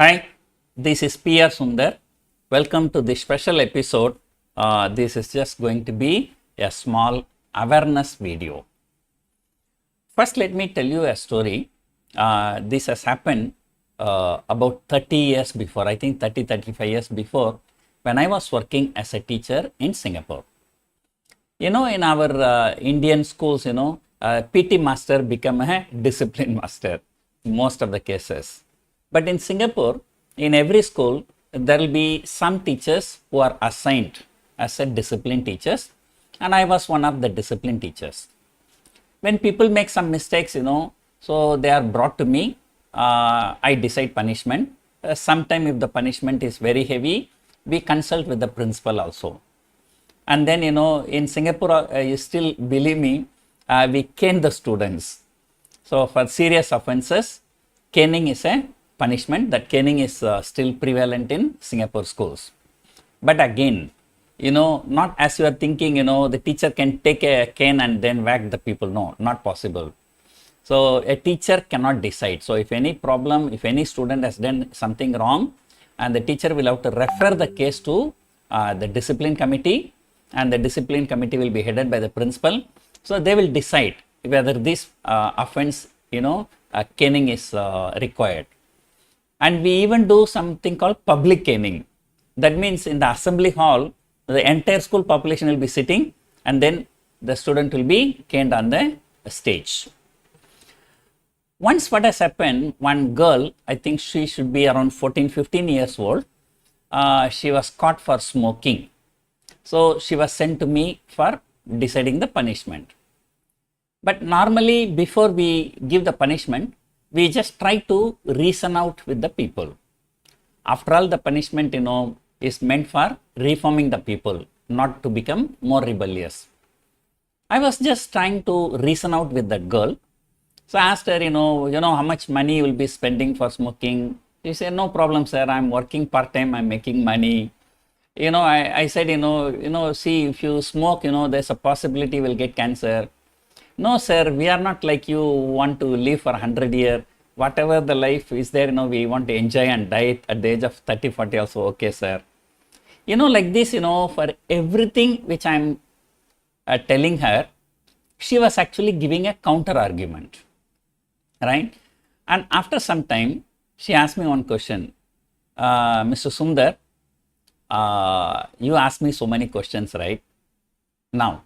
Hi, this is P.R. Sundar. Welcome to this special episode. This is just going to be a small awareness video. First, let me tell you a story. This has happened about 30 years before, I think 35 years before, when I was working as a teacher in Singapore. In our Indian schools, PT master become a discipline master in most of the cases. But in Singapore, in every school, there will be some teachers who are assigned as a discipline teachers, and I was one of the discipline teachers. When people make some mistakes, so they are brought to me. I decide punishment. Sometime if the punishment is very heavy, we consult with the principal also. And then, in Singapore, you still believe me, we cane the students. So for serious offenses, caning is a punishment. That caning is still prevalent in Singapore schools. But again, not as you are thinking, the teacher can take a cane and then whack the people. No, not possible. So a teacher cannot decide. So if any problem, if any student has done something wrong, and the teacher will have to refer the case to the discipline committee, and the discipline committee will be headed by the principal. So they will decide whether this offense, caning is required. And we even do something called public caning. That means in the assembly hall, the entire school population will be sitting, and then the student will be caned on the stage. Once what has happened, one girl, I think she should be around 14-15 years old, she was caught for smoking. So she was sent to me for deciding the punishment. But normally before we give the punishment, we just try to reason out with the people. After all, the punishment, is meant for reforming the people, not to become more rebellious. I was just trying to reason out with that girl. So I asked her, how much money you will be spending for smoking. She said, no problem, sir. I'm working part-time. I'm making money. I said, see, if you smoke, there's a possibility you will get cancer. No, sir, we are not like you want to live for 100 years. Whatever the life is there, we want to enjoy and die at the age of 30, 40 also. Okay, sir. Like this, for everything which I'm telling her, she was actually giving a counter argument, right? And after some time, she asked me one question. Mr. Sundar, you asked me so many questions, right? Now,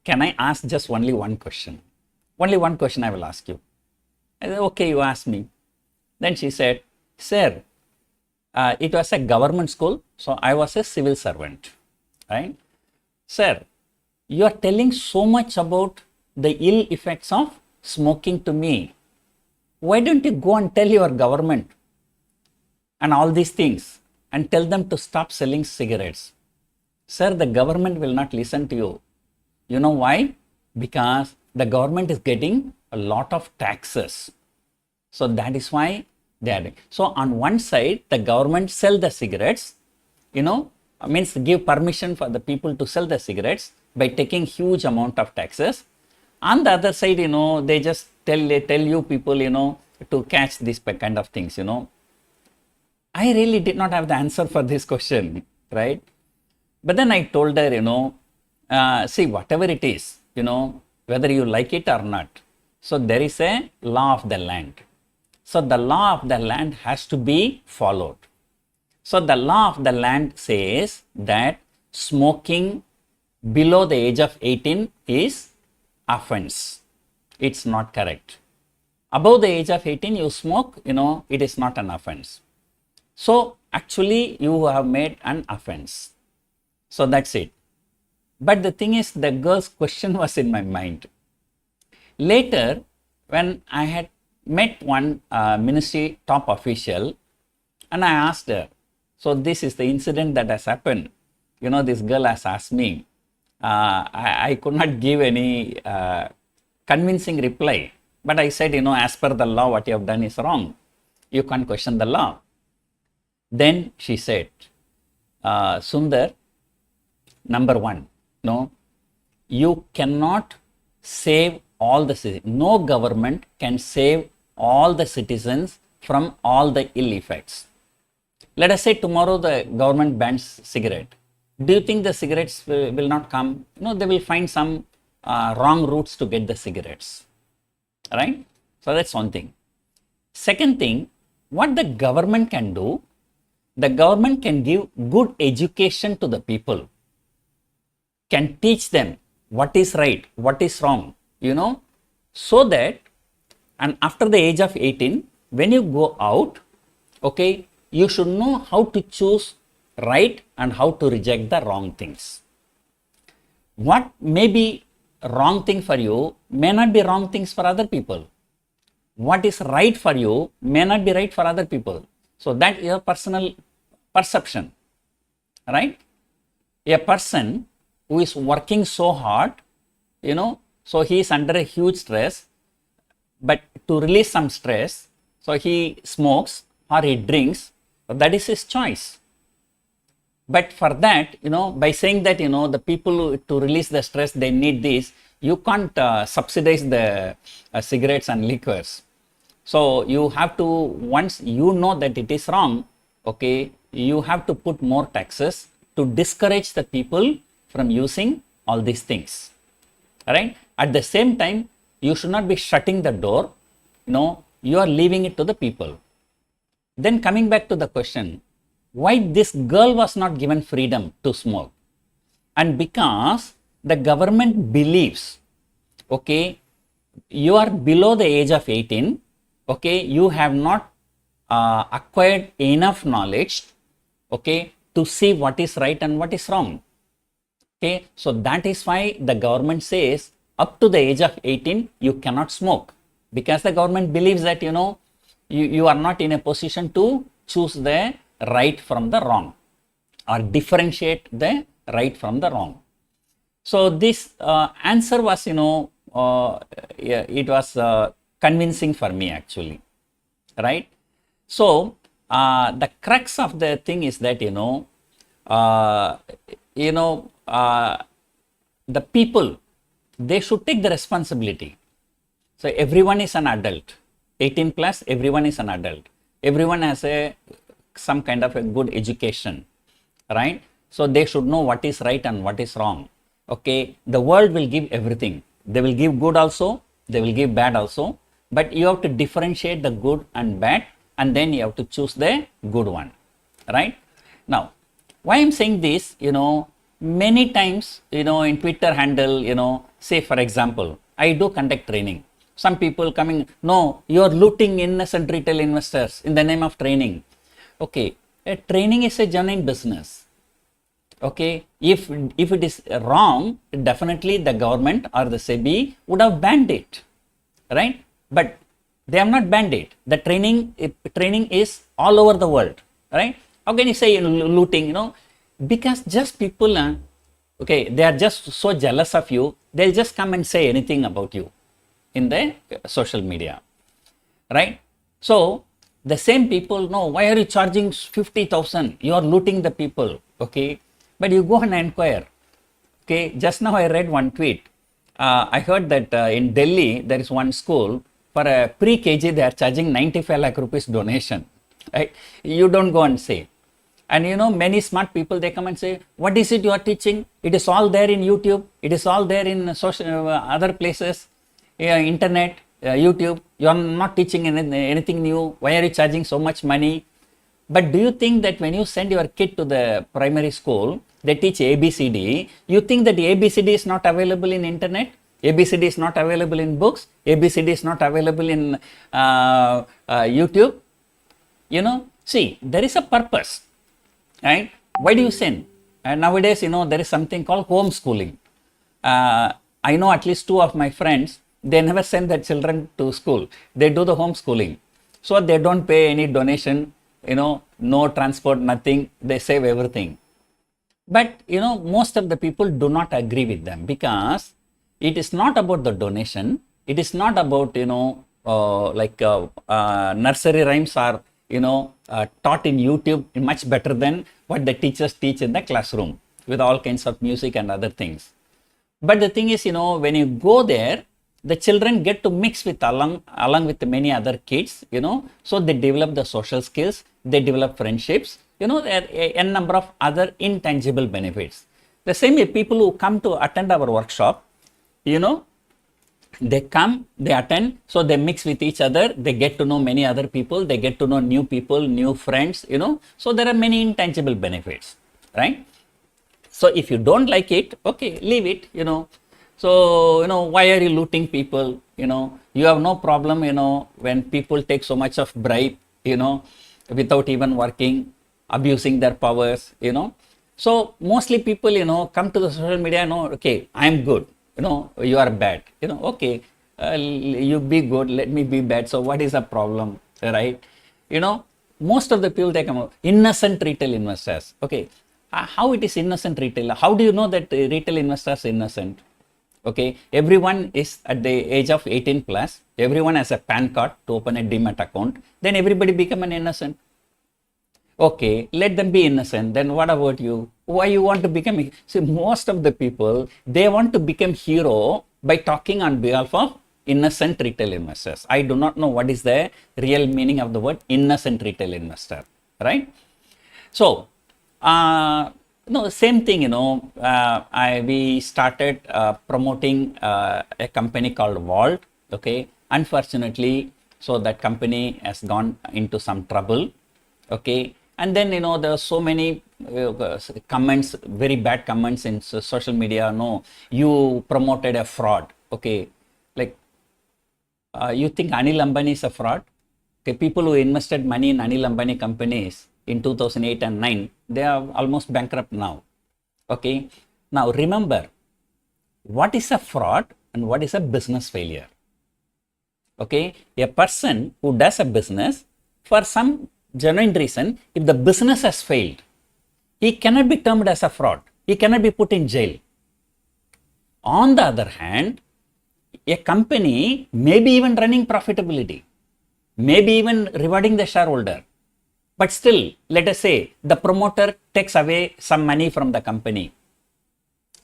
can I ask just only one question? Only one question I will ask you. I said, okay, you ask me. Then she said, sir, it was a government school, so I was a civil servant, right? Sir, you are telling so much about the ill effects of smoking to me. Why don't you go and tell your government and all these things and tell them to stop selling cigarettes? Sir, the government will not listen to you. You know why? Because the government is getting a lot of taxes. So that is why they are doing. So on one side, the government sell the cigarettes, means give permission for the people to sell the cigarettes by taking huge amount of taxes. On the other side, they just tell you people, to catch these kind of things, I really did not have the answer for this question, right? But then I told her, see, whatever it is, whether you like it or not. So there is a law of the land. So the law of the land has to be followed. So the law of the land says that smoking below the age of 18 is offense. It's not correct. Above the age of 18, you smoke, it is not an offense. So actually you have made an offense. So that's it. But the thing is, the girl's question was in my mind. Later, when I had met one ministry top official, and I asked her, so this is the incident that has happened. This girl has asked me. I could not give any convincing reply. But I said, as per the law, what you have done is wrong. You can't question the law. Then she said, Sundar, number one, you cannot save all the citizens. No government can save all the citizens from all the ill effects. Let us say tomorrow the government bans cigarette. Do you think the cigarettes will not come? No, they will find some wrong routes to get the cigarettes, right? So that's one thing. Second thing, what the government can do, the government can give good education to the people, can teach them what is right, what is wrong, so that, and after the age of 18, when you go out, okay, you should know how to choose right and how to reject the wrong things. What may be wrong thing for you may not be wrong things for other people. What is right for you may not be right for other people. So that is your personal perception, right? A person who is working so hard, so he is under a huge stress, but to release some stress, so he smokes or he drinks, that is his choice. But for that, by saying that, the people to release the stress, they need this, you can't subsidize the cigarettes and liquors. So you have to, once you know that it is wrong, okay, you have to put more taxes to discourage the people from using all these things, right? At the same time, you should not be shutting the door, you are leaving it to the people. Then coming back to the question, why this girl was not given freedom to smoke? And because the government believes, okay, you are below the age of 18, okay, you have not acquired enough knowledge, okay, to see what is right and what is wrong. Okay, so that is why the government says up to the age of 18, you cannot smoke, because the government believes that, you are not in a position to choose the right from the wrong or differentiate the right from the wrong. So this answer was, it was convincing for me actually, right? So the crux of the thing is that, the people, they should take the responsibility. So everyone is an adult, 18 plus, everyone is an adult. Everyone has some kind of a good education, right? So they should know what is right and what is wrong. Okay, the world will give everything. They will give good also, they will give bad also, but you have to differentiate the good and bad, and then you have to choose the good one, right? Now, why I'm saying this, many times, in Twitter handle, say for example, I do conduct training. Some people coming, no, you are looting innocent retail investors in the name of training. Okay, training is a genuine business. Okay, if it is wrong, definitely the government or the SEBI would have banned it, right? But they have not banned it. The training is all over the world, right? How can you say looting, because just people, okay, they are just so jealous of you, they'll just come and say anything about you in the social media, right? So the same people know, why are you charging 50,000? You are looting the people, okay? But you go and inquire, okay? Just now I read one tweet. I heard that in Delhi, there is one school, for a pre-KG, they are charging 95 lakh rupees donation, right? You don't go and say. And many smart people, they come and say, what is it you are teaching? It is all there in YouTube. It is all there in social, other places, internet, YouTube. You are not teaching anything new. Why are you charging so much money? But do you think that when you send your kid to the primary school, they teach ABCD, you think that ABCD is not available in internet? ABCD is not available in books? ABCD is not available in YouTube? See, there is a purpose, right? Why do you send? And nowadays, there is something called homeschooling. I know at least 2 of my friends, they never send their children to school. They do the homeschooling. So they don't pay any donation, no transport, nothing. They save everything. But, most of the people do not agree with them, because it is not about the donation. It is not about, nursery rhymes are, taught in YouTube much better than what the teachers teach in the classroom with all kinds of music and other things. But the thing is, when you go there, the children get to mix with along with many other kids, so they develop the social skills, they develop friendships, there are a number of other intangible benefits. The same way, people who come to attend our workshop, they come, they attend, so they mix with each other, they get to know many other people, they get to know new people, new friends, so there are many intangible benefits, right? So if you don't like it, okay, leave it, So, why are you looting people? You have no problem, when people take so much of bribe, without even working, abusing their powers, So mostly people, come to the social media, okay, I'm good, you are bad, okay, you be good, let me be bad. So what is the problem, right? Most of the people, they come out, innocent retail investors, okay. How it is innocent retail? How do you know that retail investors are innocent? Okay, everyone is at the age of 18 plus, everyone has a PAN card to open a Demat account, then everybody become an innocent. Okay, let them be innocent, then what about you? Why you want to become, see, most of the people, they want to become hero by talking on behalf of innocent retail investors. I do not know what is the real meaning of the word innocent retail investor, right? So, same thing, we started promoting a company called Vault, okay. Unfortunately, so that company has gone into some trouble, okay. And then, there are so many comments, very bad comments in social media, you promoted a fraud, okay. Like, you think Anil Ambani is a fraud? Okay, people who invested money in Anil Ambani companies in 2008 and 9, they are almost bankrupt now. Okay. Now remember, what is a fraud and what is a business failure? Okay. A person who does a business for some genuine reason, if the business has failed, he cannot be termed as a fraud. He cannot be put in jail. On the other hand, a company may be even running profitability, maybe even rewarding the shareholder. But still, let us say the promoter takes away some money from the company,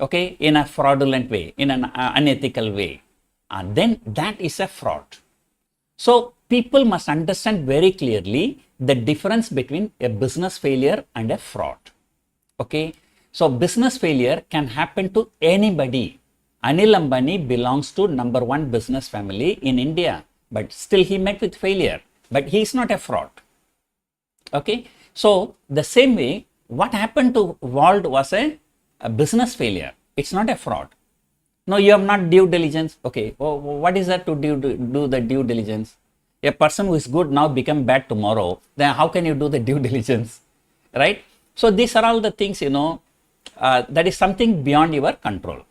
okay, in a fraudulent way, in an unethical way, and then that is a fraud. So people must understand very clearly the difference between a business failure and a fraud, okay. So business failure can happen to anybody. Anil Ambani belongs to number one business family in India, but still he met with failure, but he is not a fraud. Okay, so the same way, what happened to Vault was a business failure. It's not a fraud. No, you have not due diligence. Okay, what is that to do the due diligence? A person who is good now become bad tomorrow. Then how can you do the due diligence, right? So these are all the things, that is something beyond your control,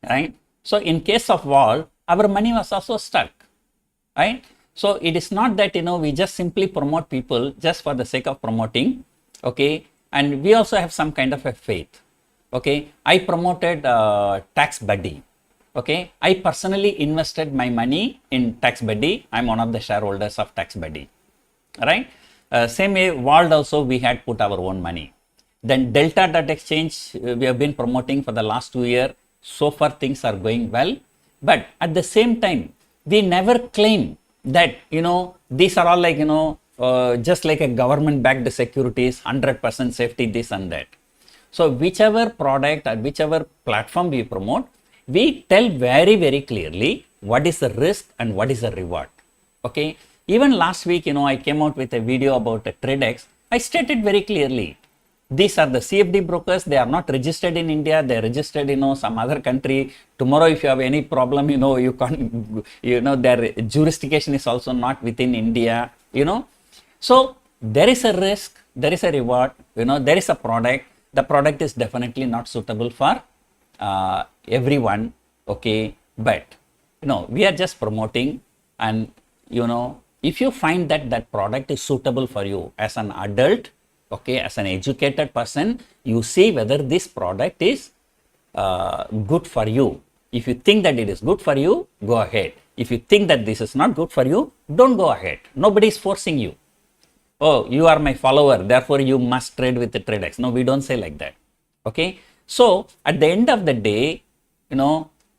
right? So in case of Vault, our money was also stuck, right? So it is not that, we just simply promote people just for the sake of promoting, okay. And we also have some kind of a faith, okay. I promoted Tax Buddy, okay. I personally invested my money in Tax Buddy. I'm one of the shareholders of Tax Buddy, right. Same way, Vault also we had put our own money. Then Delta.exchange we have been promoting for the last 2 years. So far things are going well, but at the same time, we never claim that, these are all like, just like a government backed securities, 100% safety, this and that. So whichever product or whichever platform we promote, we tell very, very clearly what is the risk and what is the reward. Okay. Even last week, I came out with a video about TradeX. I stated very clearly, these are the CFD brokers. They are not registered in India. They are registered in some other country. Tomorrow, if you have any problem, you can't, their jurisdiction is also not within India, So there is a risk, there is a reward, there is a product. The product is definitely not suitable for everyone, okay. But, we are just promoting, and, if you find that that product is suitable for you as an adult, okay, as an educated person, you see whether this product is good for you. If you think that it is good for you, go ahead. If you think that this is not good for you, don't go ahead. Nobody is forcing you. Oh, you are my follower, therefore you must trade with the TradeX. No, we don't say like that. Okay. So at the end of the day,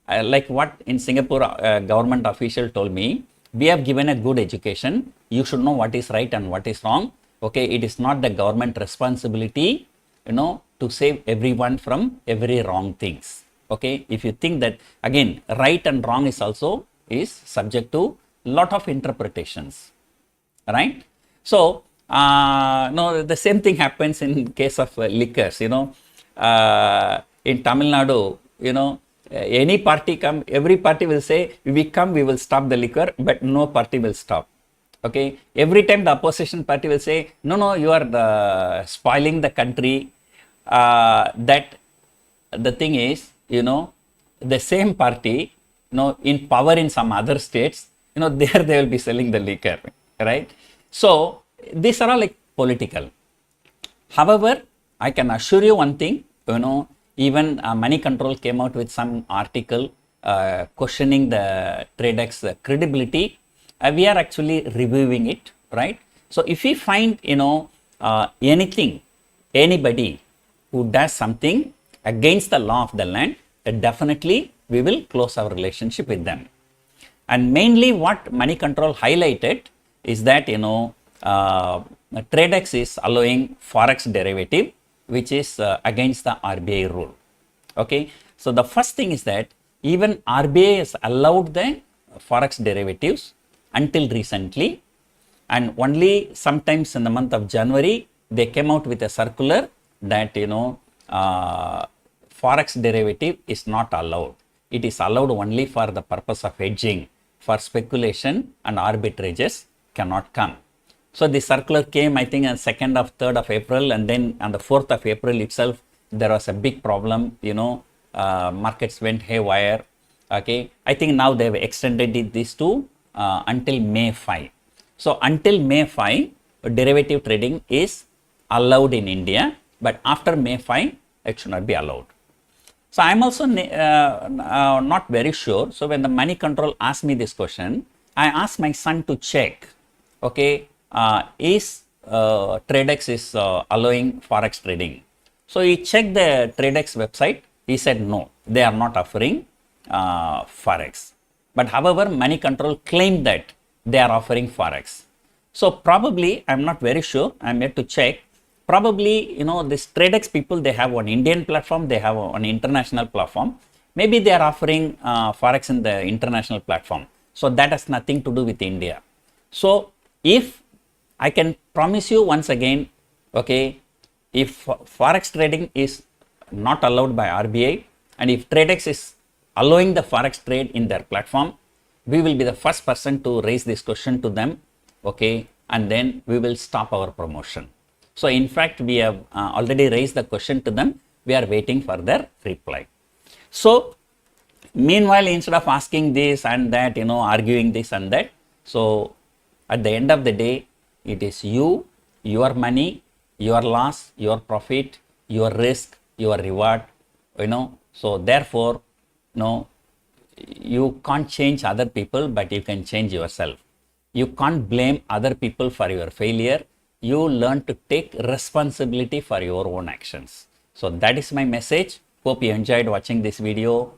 like what in Singapore government official told me, we have given a good education. You should know what is right and what is wrong. Okay, it is not the government responsibility, to save everyone from every wrong things. Okay, if you think that, again, right and wrong is subject to lot of interpretations, right? So no, the same thing happens in case of liquors. In Tamil Nadu, any party come, every party will say, we come, we will stop the liquor, but no party will stop. Okay, every time the opposition party will say, no, you are spoiling the country. That the thing is, the same party, in power in some other states, there they will be selling the liquor, right? So these are all like political. However, I can assure you one thing, even Money Control came out with some article questioning the TradeX credibility. We are actually reviewing it, right? So if we find, anybody who does something against the law of the land, definitely we will close our relationship with them. And mainly what Money Control highlighted is that, TradeX is allowing forex derivative, which is against the RBI rule. Okay, so the first thing is that even RBI has allowed the forex derivatives until recently, and only sometimes in the month of January they came out with a circular that forex derivative is not allowed. It is allowed only for the purpose of hedging. For speculation and arbitrages cannot come. So the circular came, I think, on 2nd or 3rd of April, and then on the 4th of April itself there was a big problem. Markets went haywire. Okay, I think now they have extended this to until May 5. So until May 5, derivative trading is allowed in India, but after May 5, it should not be allowed. So I'm also not very sure. So when the Money Control asked me this question, I asked my son to check, okay, is TradeX is allowing forex trading. So he checked the TradeX website. He said no, they are not offering forex. But however, Money Control claimed that they are offering forex. So probably, I'm not very sure, I'm yet to check. Probably, this TradeX people, they have one Indian platform, they have an international platform. Maybe they are offering forex in the international platform. So that has nothing to do with India. So if I can promise you once again, okay, if forex trading is not allowed by RBI, and if TradeX is allowing the forex trade in their platform, we will be the first person to raise this question to them, okay, and then we will stop our promotion. So in fact, we have already raised the question to them. We are waiting for their reply. So meanwhile, instead of asking this and that, arguing this and that, so at the end of the day, it is you, your money, your loss, your profit, your risk, your reward, so therefore, you can't change other people, but you can change yourself. You can't blame other people for your failure. You learn to take responsibility for your own actions. So that is my message. Hope you enjoyed watching this video.